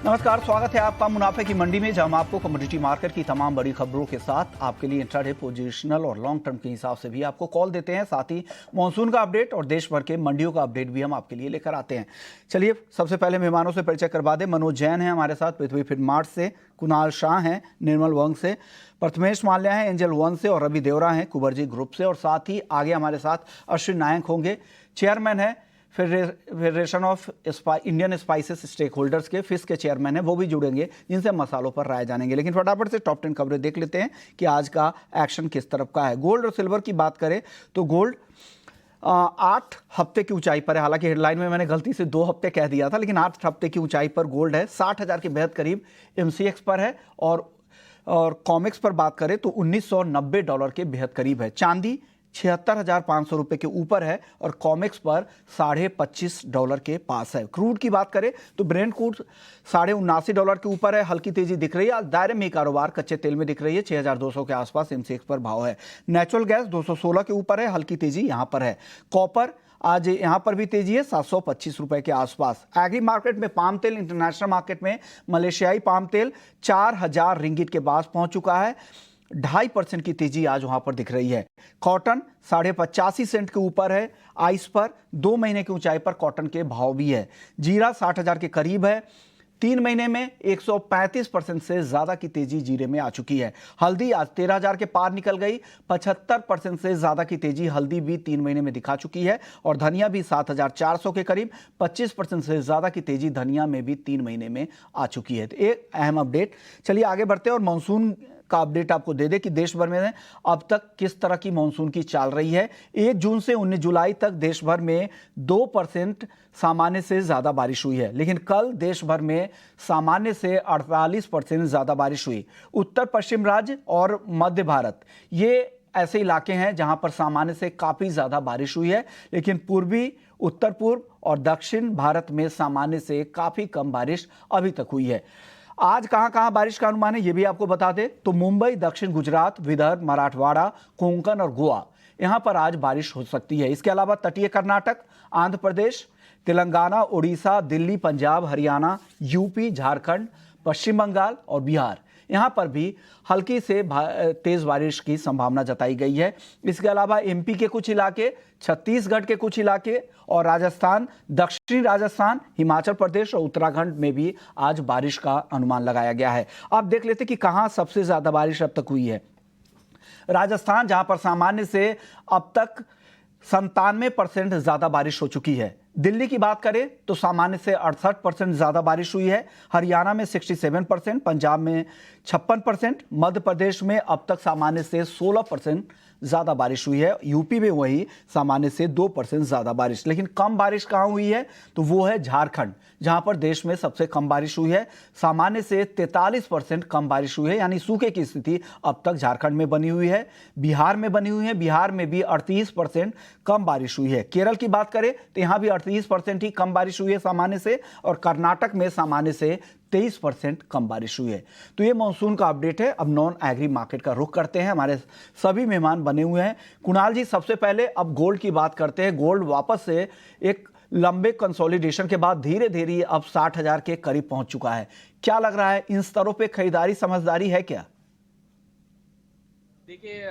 नमस्कार, स्वागत है आपका मुनाफे की मंडी में, जहां हम आपको कमोडिटी मार्केट की तमाम बड़ी खबरों के साथ आपके लिए इंट्राडे, पोजिशनल और लॉन्ग टर्म के हिसाब से भी आपको कॉल देते हैं। साथ ही मॉनसून का अपडेट और देश भर के मंडियों का अपडेट भी हम आपके लिए लेकर आते हैं। चलिए सबसे पहले मेहमानों से परिचय करवा दें। मनोज जैन है हमारे साथ पृथ्वी फीड मार्ट से, कुणाल शाह हैं निर्मल वंग से, प्रथमेश माल्या हैं एंजल वन से और रवि देवरा हैं कुबरजी ग्रुप से। और साथ ही आगे हमारे साथ अश्विन नायक होंगे, चेयरमैन है federation of Indian spices stake holders के, फिश के चेयरमैन हैं, वो भी जुड़ेंगे जिनसे मसालों पर राय जानेंगे। लेकिन फटाफट से टॉप 10 खबरें देख लेते हैं कि आज का एक्शन किस तरफ का है। गोल्ड और सिल्वर की बात करें तो गोल्ड 8 हफ्ते की ऊंचाई पर है। हालांकि हेडलाइन में मैंने गलती से 2 हफ्ते कह दिया था, लेकिन 8 हफ्ते की ऊंचाई पर गोल्ड है। 60,000 के बेहद करीब MCX पर है और कॉमेक्स पर बात करें तो $1990 के बेहद करीब है। चांदी 76,500 रुपए के ऊपर है और कॉमेक्स पर $25.5 के पास है। क्रूड की बात करें तो ब्रेंट क्रूड $79 के ऊपर है, हल्की तेजी दिख रही है। आज दायरे में कारोबार कच्चे तेल में दिख रही है, 6,200 के आसपास MCX पर भाव है। नेचुरल गैस 216 के ऊपर है, हल्की तेजी यहां पर है। कॉपर आज यहां पर भी तेजी है, 725 रुपए के आसपास। एग्री मार्केट में पाम तेल, इंटरनेशनल मार्केट में मलेशियाई पाम तेल 4,000 रिंगिट के पास पहुंच चुका है, 2.5% की तेजी आज वहां पर दिख रही है। कॉटन 85 सेंट के ऊपर है, आइस पर 2 महीने की ऊंचाई पर कॉटन के भाव भी है। जीरा 60,000 के करीब है, 3 महीने में 135% से ज्यादा की तेजी जीरे में आ चुकी है। हल्दी आज 13,000 के पार निकल गई, 75% से ज्यादा की तेजी हल्दी भी 3 महीने में दिखा चुकी है। और धनिया भी 7,400 के करीब, 25% से ज्यादा की तेजी धनिया में भी 3 महीने में आ चुकी है। तो एक अहम अपडेट। चलिए आगे बढ़ते हैं और मानसून का अपडेट आपको दे दे कि देश भर में अब तक किस तरह की मानसून की चाल रही है। 1 जून से 19 जुलाई तक देश भर में 2% सामान्य से ज्यादा बारिश हुई है, लेकिन कल देश भर में सामान्य से 48% ज्यादा बारिश हुई। उत्तर पश्चिम राज्य और मध्य भारत ये ऐसे इलाके हैं जहां पर सामान्य से काफी ज्यादा बारिश हुई है, लेकिन पूर्वी, उत्तर पूर्व और दक्षिण भारत में सामान्य से काफी कम बारिश अभी तक हुई है। आज कहां कहां बारिश का अनुमान है ये भी आपको बता दें तो मुंबई, दक्षिण गुजरात, विदर्भ, मराठवाड़ा, कोंकण और गोवा, यहां पर आज बारिश हो सकती है। इसके अलावा तटीय कर्नाटक, आंध्र प्रदेश, तेलंगाना, उड़ीसा, दिल्ली, पंजाब, हरियाणा, यूपी, झारखंड, पश्चिम बंगाल और बिहार, यहां पर भी हल्की से तेज बारिश की संभावना जताई गई है। इसके अलावा MP के कुछ इलाके, छत्तीसगढ़ के कुछ इलाके और राजस्थान, दक्षिणी राजस्थान, हिमाचल प्रदेश और उत्तराखंड में भी आज बारिश का अनुमान लगाया गया है। अब देख लेते कि कहां सबसे ज्यादा बारिश अब तक हुई है। राजस्थान, जहां पर सामान्य से अब तक 97% ज्यादा बारिश हो चुकी है। दिल्ली की बात करें तो सामान्य से 68% ज्यादा बारिश हुई है। हरियाणा में 67%, पंजाब में 56%, मध्य प्रदेश में अब तक सामान्य से 16% ज्यादा बारिश हुई है। यूपी में वही सामान्य से 2% ज्यादा बारिश। लेकिन कम बारिश कहां हुई है तो वो है झारखंड, जहां पर देश में सबसे कम बारिश हुई है। सामान्य से 43% कम बारिश हुई है, यानी सूखे की स्थिति अब तक झारखंड में बनी हुई है। बिहार में बनी हुई है, बिहार में भी 38% कम बारिश हुई है। केरल की बात करें तो यहां भी 38% ही कम बारिश हुई है सामान्य से, और कर्नाटक में सामान्य से 23% कम बारिश हुई है। तो ये मानसून का अपडेट है। अब नॉन एग्री मार्केट का रुख करते हैं। हमारे सभी मेहमान बने हुए हैं। कुणाल जी, सबसे पहले अब गोल्ड की बात करते हैं। गोल्ड वापस से एक लंबे कंसोलिडेशन के बाद धीरे धीरे अब 60,000 के करीब पहुंच चुका है। क्या लग रहा है, इन स्तरों पे खरीदारी समझदारी है क्या? देखिए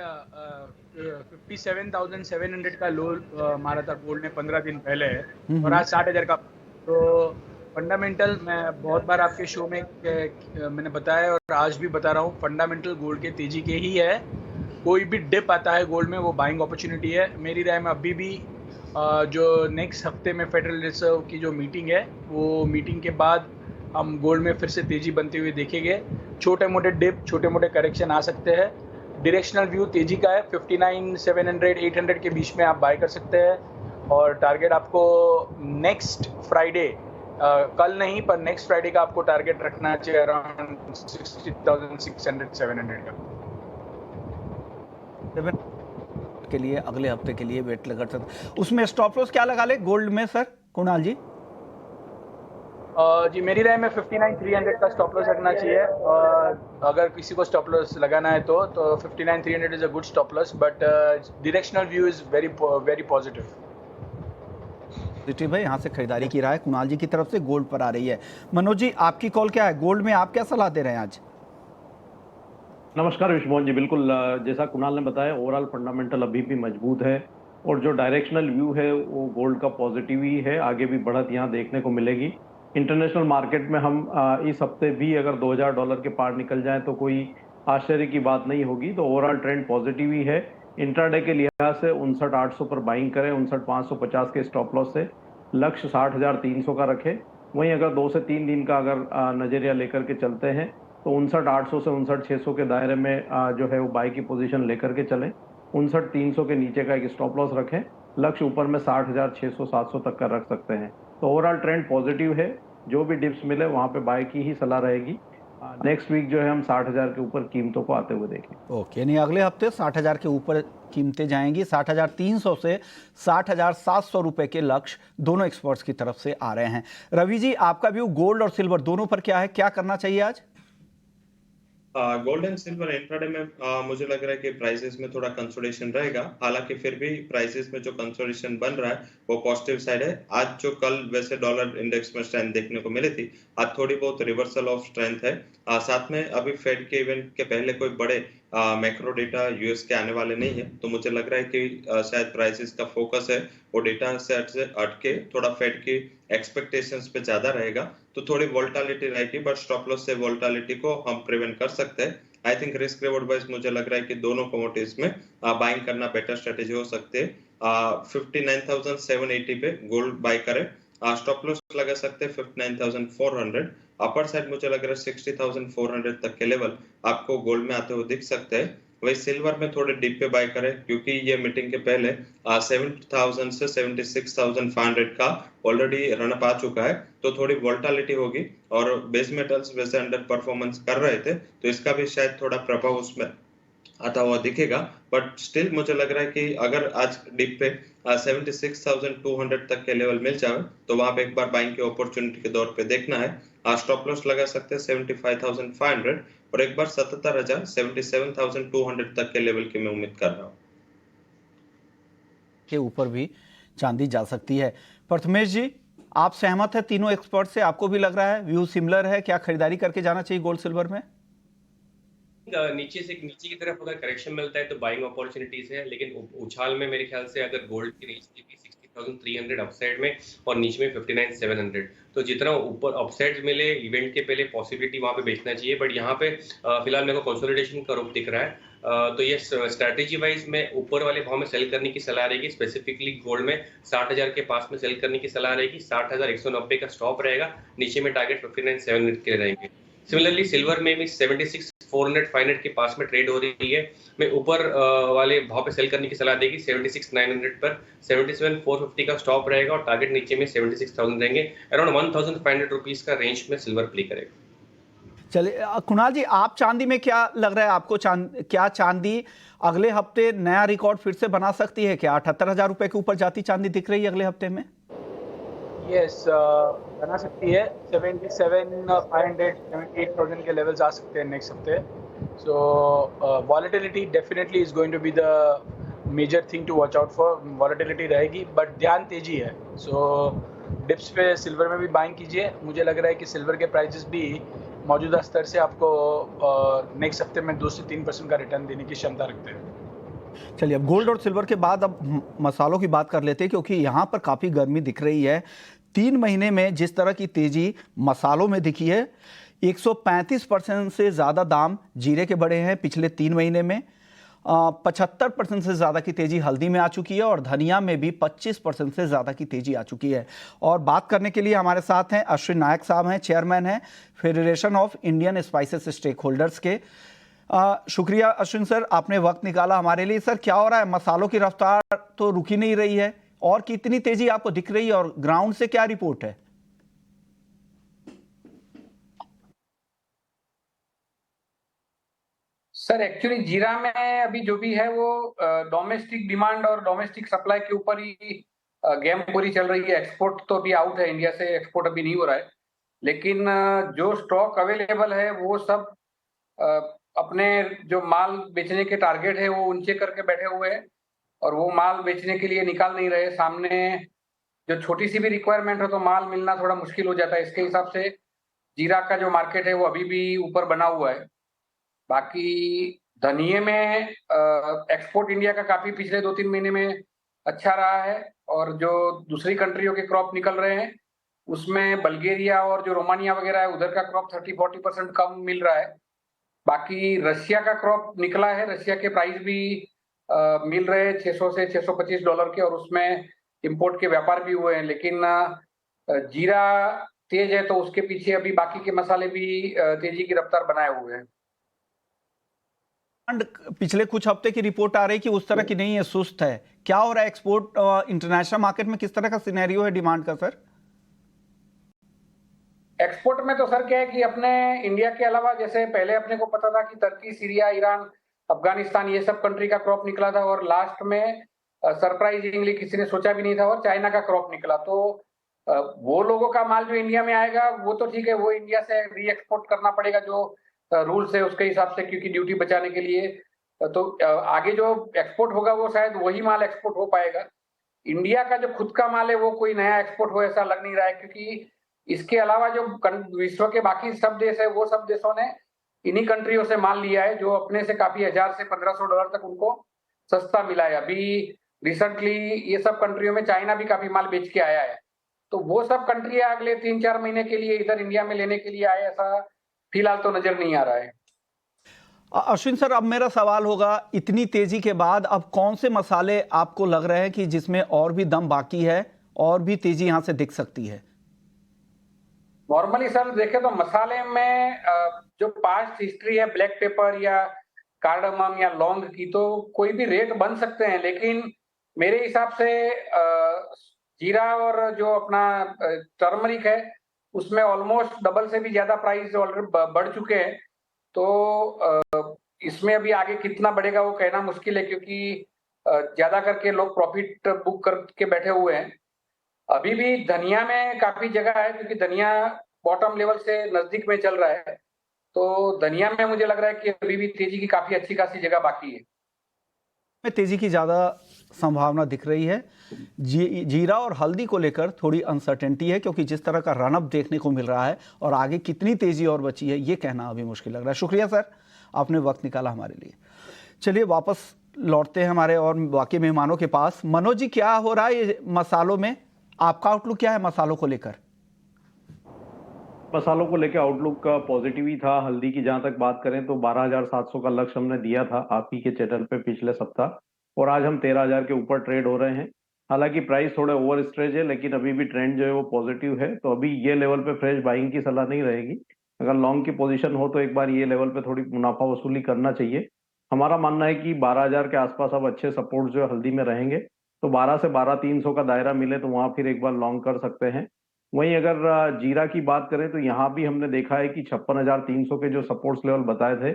57,700 का लो मारा था गोल्ड ने 15 दिन पहले और आज 60,000 का। तो फंडामेंटल, मैं बहुत बार आपके शो में मैंने बताया और आज भी बता रहा हूँ, फंडामेंटल गोल्ड के तेजी के ही है। कोई भी डिप आता है गोल्ड में वो बाइंग अपॉर्चुनिटी है। मेरी राय में अभी भी जो नेक्स्ट हफ्ते में फेडरल रिजर्व की जो मीटिंग है, वो मीटिंग के बाद हम गोल्ड में फिर से तेजी बनते हुए देखेंगे। छोटे मोटे डिप, छोटे मोटे करेक्शन आ सकते हैं। डायरेक्शनल व्यू तेजी का है। 59,700, 800 के बीच में आप बाय कर सकते हैं और टारगेट आपको नेक्स्ट फ्राइडे, कल नहीं पर नेक्स्ट फ्राइडे का आपको टारगेट रखना चाहिए अराउंड 60,600, 700 का के लिए अगले हफ्ते के लिए वेट लगा सकते। उसमें स्टॉप लॉस क्या लगा ले गोल्ड में सर कुणाल जी? जी मेरी राय में 59,300 का स्टॉप लॉस रखना चाहिए। अगर किसी को स्टॉप लॉस लगाना है तो 59,300 is a good stop loss, but directional view is very very positive. Positive है, यहाँ से खरीदारी की राय कुणाल जी की तरफ से गोल्ड पर आ रही है। मनोज जी, आपकी कॉल क्या है? गोल्ड में आप क्या सलाह दे रहे हैं आज? नमस्कार विश्वमोहन जी, बिल्कुल जैसा कुणाल ने बताया, ओवरऑल फंडामेंटल अभी भी मजबूत है और जो डायरेक्शनल व्यू है वो गोल्ड का पॉजिटिव ही है। आगे भी बढ़त यहाँ देखने को मिलेगी। इंटरनेशनल मार्केट में हम इस हफ्ते भी अगर $2000 के पार निकल जाए तो कोई आश्चर्य की बात नहीं होगी। तो ओवरऑल ट्रेंड पॉजिटिव ही है। इंट्राडे के लिहाज से 59,800 पर बाइंग करें, 59,550 के स्टॉप लॉस से लक्ष्य 60,300 का रखें। वहीं अगर 2 से 3 दिन का अगर नजरिया लेकर के चलते हैं तो 59,800 से 59,600 के दायरे में जो है वो बाई की पोजीशन लेकर के चलें। 59,300 के नीचे का एक स्टॉप लॉस रखें। लक्ष्य ऊपर में 60,600 700 तक का रख सकते हैं। तो ओवरऑल ट्रेंड पॉजिटिव है। जो भी डिप्स मिले वहां पे बाय की ही सलाह रहेगी। नेक्स्ट वीक जो है हम 60,000 के ऊपर कीमतों को आते हुए देखें। ओके, यानी अगले हफ्ते 60,000 के ऊपर कीमतें जाएंगी। 60,300 से 60,700 रुपए के लक्ष्य दोनों एक्सपर्ट्स की तरफ से आ रहे हैं। रवि जी, आपका व्यू गोल्ड और सिल्वर दोनों पर क्या है? क्या करना चाहिए आज? गोल्ड एंड सिल्वर इंट्राडे में मुझे लग रहा है कि प्राइसेस में थोड़ा कंसोलिडेशन रहेगा। हालांकि फिर भी प्राइसेस में जो कंसोलिडेशन बन रहा है वो पॉजिटिव साइड है। आज जो कल वैसे डॉलर इंडेक्स में स्ट्रेंथ देखने को मिली थी, आज थोड़ी बहुत रिवर्सल ऑफ स्ट्रेंथ है। साथ में अभी फेड के इवेंट के पहले कोई बड़े मैक्रो डेटा यूएस के आने वाले नहीं है, तो मुझे लग रहा है कि शायद प्राइसेस का फोकस है वो डेटा सेट से हटके थोड़ा फेड की एक्सपेक्टेशंस पे ज्यादा रहेगा। तो थोड़ी वोलेटिलिटी रहेगी, बट स्टॉप लॉस से वोलेटिलिटी को हम प्रिवेंट कर सकते हैं। I think risk reward wise मुझे लग रहा है कि दोनों कमोडिटीज में बाइंग करना बेटर स्ट्रेटेजी हो सकती है। 59,780 पे गोल्ड बाय करें। स्टॉप लॉस लगा सकते हैं 59,400। अपर साइड मुझे लग रहा है 60,400 तक के लेवल आपको गोल्ड में आते हुए दिख सकते हैं। वही सिल्वर में थोड़े डीप पे बाय करें, क्योंकि ये मीटिंग के पहले 70,000 से 76,500 का ऑलरेडी रनअप आ चुका है। तो थोड़ी वोलेटिलिटी होगी और बेस मेटल्स वैसे अंडर परफॉर्मेंस कर रहे थे, तो इसका भी शायद थोड़ा प्रभाव उसमें आता हुआ दिखेगा। बट स्टिल मुझे लग रहा है कि अगर आज डिप पे 76,200 तक के लेवल मिल जाए तो वहां पे एक बार बाइंग की अपॉर्चुनिटी के दौर पे देखना है। स्टॉप लॉस लगा सकते हैं 75,500 और एक बार 77,000 77,200 तक के लेवल की मैं उम्मीद कर रहा हूँ। के ऊपर भी चांदी जा सकती है। प्रथमेश जी, आप सहमत है तीनों एक्सपर्ट से? आपको भी लग रहा है व्यू सिमिलर है? क्या खरीदारी करके जाना चाहिए गोल्ड सिल्वर में? नीचे की तरफ अगर करेक्शन मिलता है तो बाइंग अपॉर्चुनिटीज है, लेकिन उछाल में मेरे ख्याल से अगर गोल्ड की रेंज थी 60,300 अपसाइड में और नीचे में 59,700, तो जितना ऊपर अपसाइड मिले इवेंट के पहले पॉसिबिलिटी वहां पे बेचना चाहिए। बट यहाँ पे फिलहाल मेरे को कंसोलिडेशन का रुख दिख रहा है। तो ये स्ट्रैटेजी वाइज में ऊपर वाले भाव में सेल करने की सलाह रहेगी। स्पेसिफिकली गोल्ड में 60,000 के पास में सेल करने की सलाह रहेगी। 60,190 का स्टॉप रहेगा। नीचे में टारगेट 59,700 के रहेंगे। सिमिलरली सिल्वर में भी 76,400 500 के पास में ट्रेड हो रही है। मैं ऊपर वाले भाव पे सेल करने की सलाह देगी 76,900 पर। 77,450 का स्टॉप रहेगा और टारगेट नीचे में 76,000 रहेंगे। अराउंड 1,500 रुपीज का रेंज में सिल्वर प्ले करेगा। चलिए कुणाल जी, आप चांदी में क्या लग रहा है आपको? क्या चांदी अगले हफ्ते नया रिकॉर्ड फिर से बना सकती है? क्या 78,000 रुपए के ऊपर जाती चांदी दिख रही है अगले हफ्ते में? यस, बना सकती है। 77,500 78,000 के लेवल्स आ सकते हैं नेक्स्ट हफ्ते। So volatility definitely is going to be the major thing to watch out for. Volatility रहेगी बट ध्यान तेजी है। सो डिप्स पे सिल्वर में भी बाइंग कीजिए। मुझे लग रहा है कि सिल्वर के प्राइसेस भी मौजूदा स्तर से आपको नेक्स्ट हफ्ते में 2 से 3% का रिटर्न देने की क्षमता रखते हैं। चलिए, अब गोल्ड और सिल्वर के बाद अब मसालों की बात कर लेते हैं, क्योंकि यहाँ पर काफ़ी गर्मी दिख रही है। 3 महीने में जिस तरह की तेजी मसालों में दिखी है, 135% से ज़्यादा दाम जीरे के बढ़े हैं पिछले 3 महीने में। 75% से ज़्यादा की तेज़ी हल्दी में आ चुकी है और धनिया में भी 25% से ज़्यादा की तेज़ी आ चुकी है। और बात करने के लिए हमारे साथ हैं अश्विन नायक साहब, हैं चेयरमैन हैं federation of Indian spices stake holders के। शुक्रिया अश्विन सर, आपने वक्त निकाला हमारे लिए। सर, क्या हो रहा है? मसालों की रफ्तार तो रुकी नहीं रही है, और कितनी तेज़ी आपको दिख रही है और ग्राउंड से क्या रिपोर्ट है? सर एक्चुअली जीरा में अभी जो भी है वो डोमेस्टिक डिमांड और डोमेस्टिक सप्लाई के ऊपर ही गेम पूरी चल रही है। एक्सपोर्ट तो अभी आउट है, इंडिया से एक्सपोर्ट अभी नहीं हो रहा है। लेकिन जो स्टॉक अवेलेबल है वो सब अपने जो माल बेचने के टारगेट है वो ऊंचे करके बैठे हुए हैं और वो माल बेचने के लिए निकाल नहीं रहे। सामने जो छोटी सी भी रिक्वायरमेंट हो तो माल मिलना थोड़ा मुश्किल हो जाता है। इसके हिसाब से जीरा का जो मार्केट है वो अभी भी ऊपर बना हुआ है। बाकी धनिये में एक्सपोर्ट इंडिया का काफी पिछले 2-3 महीने में अच्छा रहा है, और जो दूसरी कंट्रियों के क्रॉप निकल रहे हैं उसमें बल्गेरिया और जो रोमानिया वगैरह है उधर का क्रॉप 30-40% कम मिल रहा है। बाकी रशिया का क्रॉप निकला है, रशिया के प्राइस भी मिल रहे हैं $600 से $625 के, और उसमें इंपोर्ट के व्यापार भी हुए हैं। लेकिन जीरा तेज है तो उसके पीछे अभी बाकी के मसाले भी तेजी की रफ्तार बनाए हुए हैं। पिछले कुछ हफ्ते की रिपोर्ट आ रही है कि उस तरह की नहीं है, सुस्त है। क्या हो रहा है एक्सपोर्ट इंटरनेशनल मार्केट में, किस तरह का सिनेरियो है डिमांड का सर? एक्सपोर्ट में तो सर क्या है कि अपने इंडिया के अलावा, जैसे पहले अपने को पता था कि तुर्की, सीरिया, ईरान, अफगानिस्तान ये सब कंट्री का क्रॉप निकला था, और लास्ट में सरप्राइजिंगली किसी ने सोचा भी नहीं था और चाइना का क्रॉप निकला। तो वो लोगों का माल जो इंडिया में आएगा वो तो ठीक है, वो इंडिया से री एक्सपोर्ट करना पड़ेगा जो रूल्स है उसके हिसाब से, क्योंकि ड्यूटी बचाने के लिए। तो आगे जो एक्सपोर्ट होगा वो शायद वही माल एक्सपोर्ट हो पाएगा। इंडिया का जो खुद का माल है वो कोई नया एक्सपोर्ट हो ऐसा लग नहीं रहा है, क्योंकि इसके अलावा जो विश्व के बाकी सब देश है वो सब देशों ने इन्हीं कंट्रियों से माल लिया है, जो अपने से काफी $1000 से $1500 तक उनको सस्ता मिला है। अभी रिसेंटली ये सब कंट्रियों में चाइना भी काफी माल बेच के आया है, तो वो सब कंट्री अगले 3-4 महीने के लिए इधर इंडिया में लेने के लिए आए, ऐसा फिलहाल तो नजर नहीं आ रहा है। अश्विन सर, अब मेरा सवाल होगा, इतनी तेजी के बाद अब कौन से मसाले आपको लग रहे हैं कि जिसमें और भी दम बाकी है और भी तेजी यहां से दिख सकती है? नॉर्मली सर देखें तो मसाले में जो पास्ट हिस्ट्री है ब्लैक पेपर या कार्डमम या लौंग की, तो कोई भी रेट बन सकते हैं, लेकिन मेरे हिसाब से जीरा और जो अपना टर्मरिक है उसमें ऑलमोस्ट डबल से भी ज्यादा प्राइस ऑलरेडी बढ़ चुके हैं। तो इसमें अभी आगे कितना बढ़ेगा वो कहना मुश्किल है, क्योंकि ज्यादा करके लोग प्रॉफिट बुक करके बैठे हुए हैं। अभी भी धनिया में काफी जगह है, क्योंकि धनिया बॉटम लेवल से नजदीक में चल रहा है, तो धनिया में मुझे लग रहा है कि अभी भी तेजी की काफी अच्छी खासी जगह बाकी है। में तेजी की ज्यादा संभावना दिख रही है। जीरा और हल्दी को लेकर थोड़ी अनसर्टेनिटी है, क्योंकि जिस तरह का रनअप देखने को मिल रहा है और आगे कितनी तेजी और बची है ये कहना अभी मुश्किल लग रहा है। शुक्रिया सर, आपने वक्त निकाला हमारे लिए। चलिए वापस लौटते हैं हमारे और बाकी मेहमानों के पास। मनोज जी, क्या हो रहा है ये मसालों में? आपका आउटलुक क्या है मसालों को लेकर? मसालों को लेकर आउटलुक का पॉजिटिव ही था। हल्दी की जहां तक बात करें तो 12,700 का लक्ष्य हमने दिया था आप ही के चैनल पे पिछले सप्ताह, और आज हम 13,000 के ऊपर ट्रेड हो रहे हैं। हालांकि प्राइस थोड़े ओवर स्ट्रेच है, लेकिन अभी भी ट्रेंड जो है वो पॉजिटिव है, तो अभी ये लेवल पे फ्रेश बाइंग की सलाह नहीं रहेगी। अगर लॉन्ग की पोजीशन हो तो एक बार ये लेवल पे थोड़ी मुनाफा वसूली करना चाहिए। हमारा मानना है कि 12,000 के आसपास अब अच्छे सपोर्ट जो है हल्दी में रहेंगे, तो 12 से 12,300 का दायरा मिले तो वहां फिर एक बार लॉन्ग कर सकते हैं। वहीं अगर जीरा की बात करें तो यहाँ भी हमने देखा है कि 56,300 के जो सपोर्ट्स लेवल बताए थे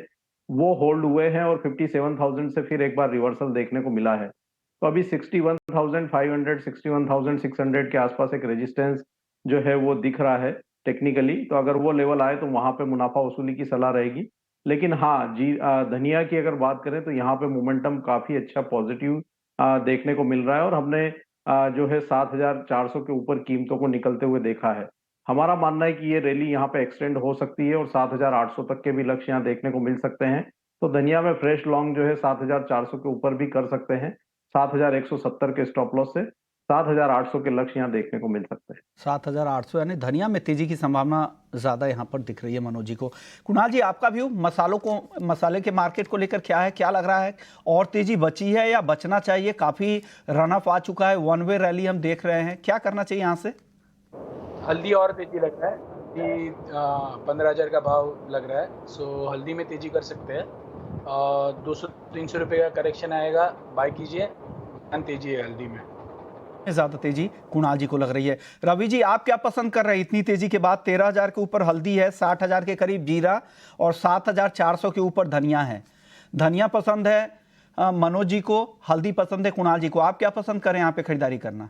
वो होल्ड हुए हैं, और 57,000 से फिर एक बार रिवर्सल देखने को मिला है। तो अभी 61,500 61,600 के आसपास एक रेजिस्टेंस जो है वो दिख रहा है टेक्निकली, तो अगर वो लेवल आए तो वहां पे मुनाफा वसूली की सलाह रहेगी। लेकिन हाँ धनिया की अगर बात करें तो यहाँ पे मोमेंटम काफी अच्छा पॉजिटिव देखने को मिल रहा है, और हमने जो है 7,400 के ऊपर कीमतों को निकलते हुए देखा है। हमारा मानना है कि ये रैली यहाँ पे एक्सटेंड हो सकती है और 7,800 तक के भी लक्ष्य यहाँ देखने को मिल सकते हैं। तो धनिया में फ्रेश लॉन्ग जो है 7,400 के ऊपर भी कर सकते हैं। 7,170 के स्टॉप लॉस से 7,800 के लक्ष्य यहाँ देखने को मिल सकते हैं। 7,800, यानी धनिया में तेजी की संभावना ज्यादा यहाँ पर दिख रही है मनोज जी को। कुणाल जी, आपका व्यू मसाले के मार्केट को लेकर क्या है? क्या लग रहा है, और तेजी बची है या बचना चाहिए? काफी रनअप आ चुका है, वन वे रैली हम देख रहे हैं, क्या करना चाहिए यहाँ से? हल्दी और तेजी लग रहा है कि 15,000 का भाव लग रहा है, सो हल्दी में तेजी कर सकते हैं। 200-300 रुपये का करेक्शन आएगा, बाय कीजिए। तेजी है हल्दी में, ज्यादा तेजी कुणाल जी को लग रही है। रवि जी, आप क्या पसंद कर रहे हैं इतनी तेजी के बाद? 13,000 के ऊपर हल्दी है, 60,000 के करीब जीरा और 7,400 के ऊपर धनिया है। धनिया पसंद है मनोज जी को, हल्दी पसंद है कुणाल जी को। आप क्या पसंद करें यहाँ पे खरीदारी करना?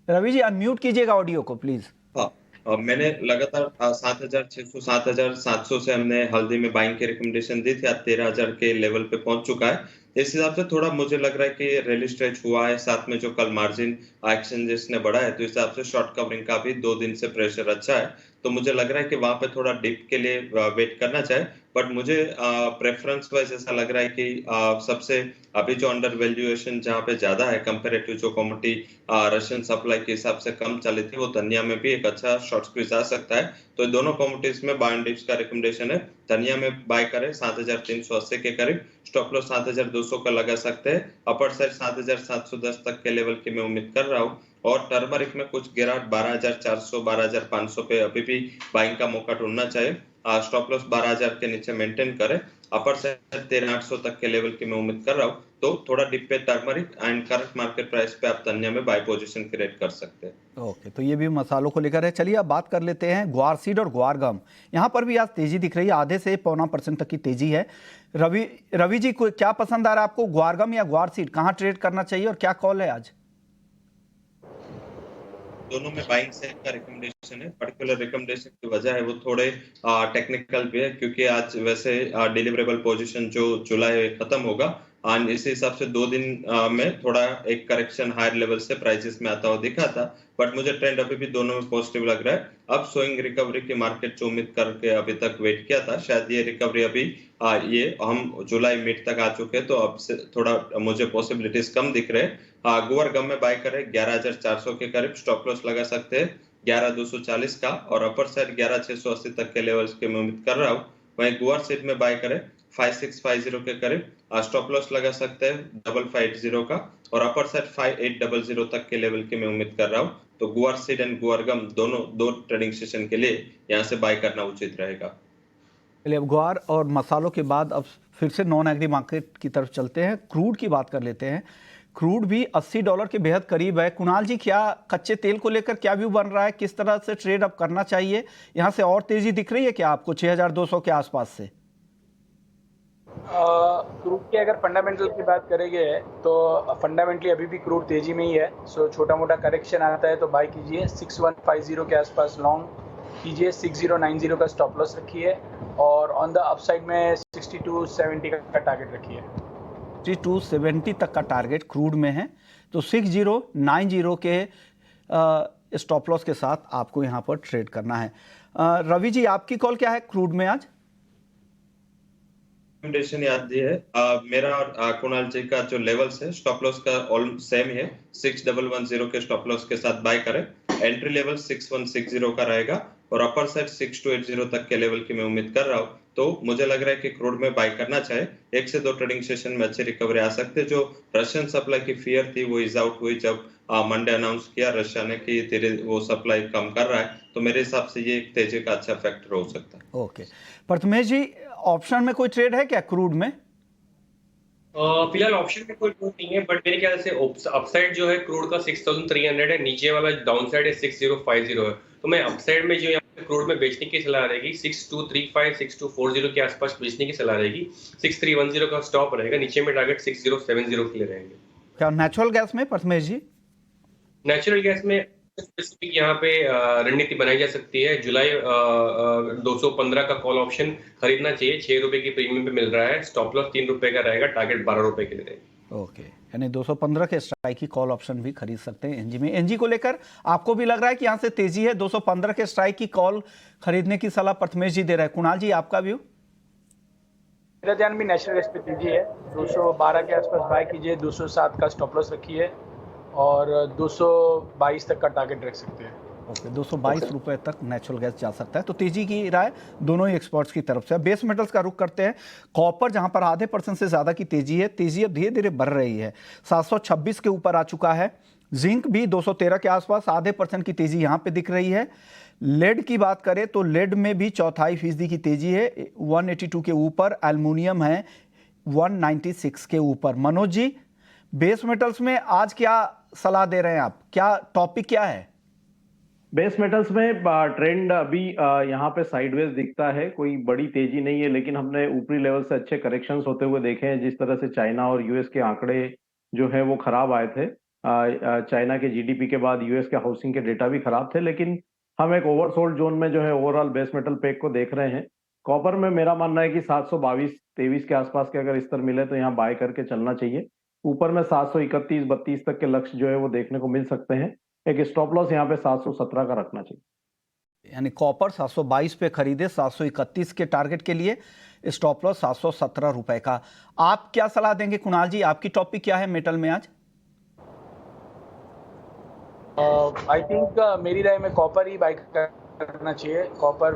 रवि जी, अनम्यूट कीजिएगा ऑडियो को प्लीज। हाँ, मैंने लगातार 7,600 7,700 से हमने हल्दी में बाइंग की रिकमेंडेशन दी थी, आज 13,000 के लेवल पे पहुंच चुका है। इस हिसाब से थोड़ा मुझे लग रहा है कि रैली स्ट्रेच हुआ है, साथ में जो कल मार्जिन एक्सचेंजेस ने बढ़ा है, तो इस हिसाब से शॉर्ट कवरिंग का भी 2 दिन से प्रेशर अच्छा है। तो मुझे लग रहा है कि वहां पे थोड़ा डिप के लिए वेट करना चाहिए, बट मुझे प्रेफरेंस वाइज ऐसा लग रहा है कि सबसे अभी जो अंडर वैल्यूएशन जहाँ पे ज्यादा है कंपेरेटिव जो कमोडिटी रशियन सप्लाई के हिसाब से कम चली थी, वो धनिया में भी एक अच्छा शॉर्ट स्क्वीज आ सकता है। तो दोनों कमोडिटीज में बाय एंड डिप्स का रिकमेंडेशन है। धनिया में बाय करें 7,380 के करीब, स्टॉप लॉस 7,200 का लगा सकते हैं, अपर साइड 7,710 तक के लेवल की मैं उम्मीद कर रहा हूँ। और टर्मरिक में कुछ गिरावट 12,400 12,500 पे अभी भी बाइंग का मौका ढूंढना चाहिए। स्टॉप लॉस 12,000 के नीचे मेंटेन करें, अपर साइड 13,800 तक के लेवल की मैं उम्मीद कर रहा हूँ। तो थोड़ा डिप पे turmeric and current market price पे आप धनिया में बाय पोजीशन क्रिएट कर सकते हैं। ओके, तो ये भी मसालों को लेकर है। चलिए अब बात कर लेते हैं ग्वार सीड और ग्वार गम। यहाँ पर भी आज तेजी दिख रही है, आधे से 0.25% तक की तेजी है। रवि जी को क्या पसंद आ रहा है आपको, ग्वार गम या ग्वार सीड, कहाँ ट्रेड करना चाहिए और क्या कॉल है आज? दोनों में बाइंग सेल का रिकमेंडेशन है। पर्टिकुलर रिकमेंडेशन की वजह है वो थोड़े टेक्निकल भी है, क्योंकि आज वैसे डिलीवरेबल पोजीशन जो जुलाई खत्म होगा, एंड इसी हिसाब से 2 दिन में थोड़ा एक करेक्शन हायर लेवल से प्राइसेस में आता हुआ दिखा था, बट मुझे ट्रेंड अभी भी दोनों में पॉजिटिव लग रहा है। अब सोइंग रिकवरी की मार्केट जो उम्मीद करके अभी तक वेट किया था, शायद ये रिकवरी अभी ये हम जुलाई मिड तक आ चुके हैं, तो अब से थोड़ा मुझे पॉसिबिलिटीज कम दिख रहे हैं। गुवर गम में बाय करें 11,400 के करीब, स्टॉप लॉस लगा सकते हैं 11,240 का, और अपर साइड 11,680 तक के लेवल्स की मैं उम्मीद कर रहा हूँ। वहीं गुवर सीड में बाय करें 5,650 के करीब, स्टॉप लॉस लगा सकते हैं 550 का, और अपर साइड 5,800 तक के लेवल की मैं उम्मीद कर रहा हूँ। तो गुवर सीड एंड गुवर गम दोनों 2 ट्रेडिंग सेशन के लिए यहाँ से बाय करना उचित रहेगा। चलिए अब ग्वार और मसालों के बाद अब फिर से नॉन एग्री मार्केट की तरफ चलते हैं, क्रूड की बात कर लेते हैं। क्रूड भी $80 के बेहद करीब है। कुणाल जी, क्या कच्चे तेल को लेकर क्या व्यू बन रहा है, किस तरह से ट्रेड अप करना चाहिए? यहाँ से और तेजी दिख रही है क्या आपको 6,200 के आसपास से? क्रूड के अगर फंडामेंटल की बात करेंगे तो फंडामेंटली अभी भी क्रूड तेजी में ही है। सो छोटा मोटा करेक्शन आता है तो बाय कीजिए, 6150 के आसपास लॉन्ग कीजिए, 6090 का स्टॉप लॉस रखिए, और ऑन द अपसाइड में 6270 का टारगेट रखिए। 6270 तक का टारगेट क्रूड में है, तो 6090 के स्टॉप लॉस के साथ आपको यहाँ पर ट्रेड करना है। रवि जी, आपकी कॉल क्या है क्रूड में आज? रिकमेंडेशन याद दी है मेरा और कुणाल जी का जो लेवल्स है स्टॉप लॉस का ऑल सेम है, 6110 के स्टॉप लॉस के साथ बाय करें। एंट्री लेवल 6160 का रहेगा, और अपर साइड 6280 तक के लेवल की मैं उम्मीद कर रहा हूँ। तो मुझे लग रहा है कि क्रूड में बाय करना चाहिए। 1 से 2 ट्रेडिंग सेशन में अच्छी रिकवरी आ सकते हैं। जो रशियन सप्लाई की फियर थी वो इज आउट हुई जब मंडे अनाउंस किया रशिया ने कि धीरे वो सप्लाई कम कर रहा है, तो मेरे हिसाब से ये एक तेजी का अच्छा फैक्टर हो सकता है। ओके, प्रथमेश जी, ऑप्शन में कोई ट्रेड है क्या क्रूड में? फिलहाल ऑप्शन में कोई ट्रेड नहीं है, बट मेरे ख्याल से अपसाइड जो है क्रूड का 6,300 है, नीचे वाला डाउन साइड है 6,050 है। तो मैं अपसाइड में जो यहाँ पे क्रूड में बेचने की सलाह रहेगी 6,235 6,240 के आसपास बेचने की सलाह रहेगी। 6,310 का स्टॉप रहेगा, नीचे में टारगेट 6,070 के लिए रहेंगे। क्या नेचुरल गैस में प्रथमेश जी? नेचुरल गैस में स्पेसिफिक यहाँ पे रणनीति बनाई जा सकती है। जुलाई 215 का कॉल ऑप्शन खरीदना चाहिए, 6 रुपए की प्रीमियम पे मिल रहा है, स्टॉप लॉस 3 रुपए का रहेगा, टारगेट 12 रुपए के लिए रहेगा। ओके, यानी 215 के स्ट्राइक की कॉल ऑप्शन भी खरीद सकते हैं एनजी में। एनजी को लेकर आपको भी लग रहा है कि यहाँ से तेजी है, 215 के स्ट्राइक की कॉल खरीदने की सलाह प्रथमेश जी दे रहे हैं। कुणाल जी, आपका व्यू? मेरा ध्यान भी नेचुरल गैस पे तेजी है, 212 के आसपास बाय कीजिए, 207 का स्टॉप लॉस रखिए, और 222 तक का टारगेट रख सकते हैं। ओके, 222 रुपए तक नेचुरल गैस जा सकता है। तो तेजी की राय दोनों ही एक्सपर्ट्स की तरफ से। अब बेस मेटल्स का रुख करते हैं। कॉपर, जहां पर आधे % से ज्यादा की तेजी है, तेजी अब धीरे धीरे बढ़ रही है, 726 के ऊपर आ चुका है। जिंक भी 213 के आसपास, आधे % की तेजी यहां पे दिख रही है। लेड की बात करें तो लेड में भी 0.25% की तेजी है, 182 के ऊपर। एल्युमिनियम है 196 के ऊपर। मनोज जी, बेस मेटल्स में आज क्या सलाह दे रहे हैं आप, क्या टॉपिक क्या है? बेस मेटल्स में ट्रेंड अभी यहाँ पे साइडवेज दिखता है, कोई बड़ी तेजी नहीं है, लेकिन हमने ऊपरी लेवल से अच्छे करेक्शंस होते हुए देखे हैं। जिस तरह से चाइना और यूएस के आंकड़े जो है वो खराब आए थे, चाइना के जीडीपी के बाद यूएस के हाउसिंग के डेटा भी खराब थे, लेकिन हम एक ओवरसोल्ड जोन में जो है ओवरऑल बेस मेटल पैक को देख रहे हैं। कॉपर में मेरा मानना है कि 722-23 के आसपास के अगर स्तर मिले तो यहाँ बाय करके चलना चाहिए। ऊपर में 731-32 तक के लक्ष्य जो है वो देखने को मिल सकते हैं। एक स्टॉप लॉस यहाँ पे 717 का रखना चाहिए। यानी कॉपर 722 पे खरीदे, 731 के टारगेट के लिए स्टॉप लॉस 717 रुपए का। आप क्या सलाह देंगे कुणाल जी, आपकी टॉपिक क्या है मेटल में आज? आई थिंक मेरी राय में कॉपर ही बाय करना चाहिए। कॉपर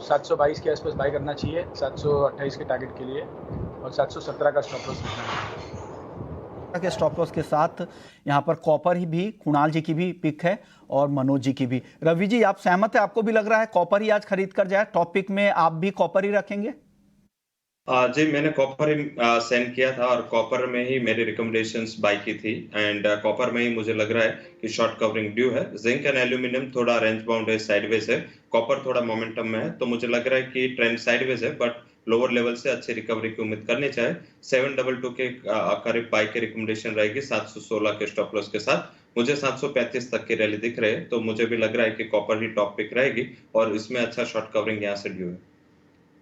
722 के आसपास बाय करना चाहिए 728 के टारगेट के लिए, और 717 का स्टॉप लॉस रखना चाहिए। के स्टॉप लॉस के साथ यहाँ पर कॉपर ही भी कुणाल जी की भी पिक है और मनोज जी की भी। रवि जी, आप सहमत है? आपको भी लग रहा है कॉपर ही आज खरीद कर जाए? टॉपिक में आप भी कॉपर ही रखेंगे? जी, मैंने कॉपर ही सेंड किया था और कॉपर में ही मेरी रिकमेंडेशंस बाय की थी, एंड कॉपर में ही मुझे लग रहा है कि शॉर्ट कवरिंग ड्यू है। जिंक एंड एल्यूमिनियम थोड़ा रेंज बाउंड है, साइडवेज है। कॉपर थोड़ा मोमेंटम में है, तो मुझे लग रहा है कि ट्रेंड साइडवेज है, बट लोअर लेवल से अच्छी रिकवरी की उम्मीद करनी चाहिए। 722 के करीब बाय की रिकमेंडेशन रहेगी 716 के स्टॉप लॉस के साथ। मुझे 735 तक की रैली दिख रही है, तो मुझे भी लग रहा है कि कॉपर ही टॉप पिक रहेगी और इसमें अच्छा शॉर्ट कवरिंग यहाँ से ड्यू है।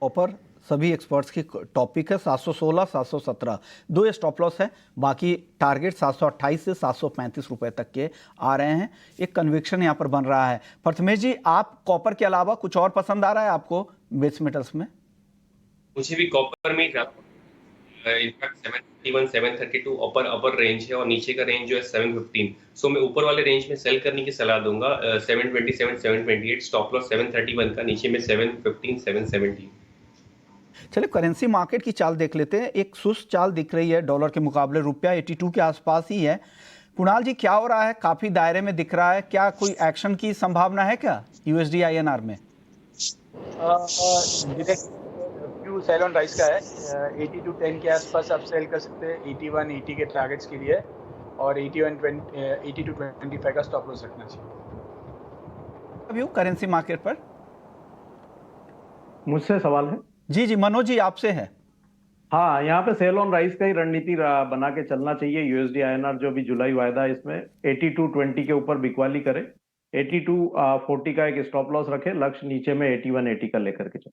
कॉपर सभी एक्सपर्ट्स की टॉपिक है 716, 717 दो स्टॉप लॉस है। बाकी टारगेट 728 से 735 रुपए तक के आ रहे हैं। एक कन्विक्शन यहाँ पर बन रहा है। प्रथमेश जी, आप कॉपर के अलावा कुछ और पसंद आ रहा है आपको बेस मेटल्स में? मुझे भी कॉपर में इनफैक्ट 731 732 अपर रेंज है और नीचे का रेंज जो है 715। सो मैं ऊपर वाले रेंज में सेल करने की सलाह दूंगा। 727 728 स्टॉप लॉस 731 का, नीचे में 715 717। चलिए करेंसी मार्केट की चाल देख लेते हैं। एक सुस्त चाल दिख रही है डॉलर के मुकाबले। रुपया 82 के आसपास ही है। कुणाल जी, क्या हो रहा है? काफी दायरे में दिख रहा है। क्या कोई एक्शन की संभावना है क्या यूएसडी INR में? व्यू सेल ऑन राइस का है। 82.10 के आसपास आप सेल कर सकते हैं 81-80 के टारगेट्स के लिए, और 82.25 का स्टॉप लॉस रखना चाहिए। व्यू करेंसी मार्केट पर मुझसे सवाल है? जी, मनोज जी आपसे है। हाँ, यहाँ पे सेल ऑन राइस का ही रणनीति बना के चलना चाहिए। यूएसडी INR जो भी जुलाई वायदा है इसमें 82.20 के ऊपर बिकवाली करे, 82.40 का एक स्टॉप लॉस रखे, लक्ष्य नीचे में 81-80 का लेकर के चले।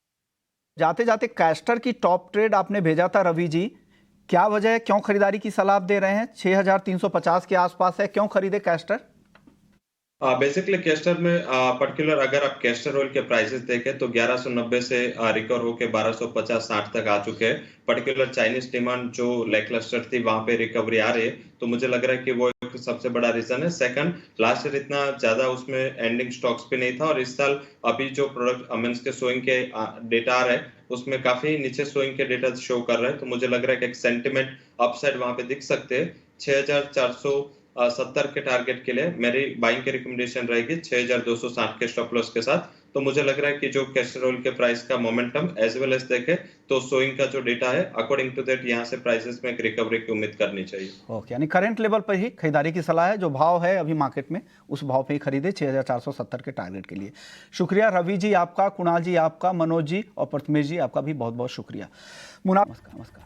जाते जाते कैस्टर की टॉप ट्रेड आपने भेजा था रवि जी, क्या वजह है? क्यों खरीदारी की सलाह आप दे रहे हैं? 6350 के आसपास है, क्यों खरीदे कैस्टर? बेसिकली कैस्टर में पर्टिकुलर अगर आप कैस्टर ऑयल के प्राइसेस देखें तो 1190 से रिकवर होकर 1250-60 तक आ चुके हैं। पर्टिकुलर चाइनीज डिमांड जो लैकलस्टर थी वहां पे रिकवरी आ रही है, तो मुझे लग रहा है कि वो एक सबसे बड़ा रीजन है। सेकंड, लास्ट ईयर इतना ज्यादा उसमें एंडिंग स्टॉक्स भी नहीं था, और इस साल अभी जो प्रोडक्ट अमेंस के सोइंग के डेटा आ रहे हैं उसमें काफी नीचे सोइंग के डेटा शो कर रहे हैं, तो मुझे लग रहा है कि एक सेंटिमेंट अपसाइड वहां पे दिख सकते हैं। 6470 के टारगेट के लिए मेरी बाइंग की रिकमेंडेशन रहेगी 6260 के स्टॉप लॉस के साथ। तो मुझे लग रहा है कि जो कैस्टर ऑयल के प्राइस का मोमेंटम एज वेल एज देखे तो सोइंग का जो डेटा है अकॉर्डिंग टू दैट यहाँ से प्राइसेस में एक रिकवरी की उम्मीद करनी चाहिए। ओके, यानी करंट लेवल पर ही खरीदारी की सलाह है। जो भाव है अभी मार्केट में उस भाव पे ही खरीदे 6470 के टारगेट के लिए। शुक्रिया रवि जी आपका, कुणाल जी आपका, मनोज जी और प्रथमेश जी आपका भी बहुत बहुत शुक्रिया। नमस्कार।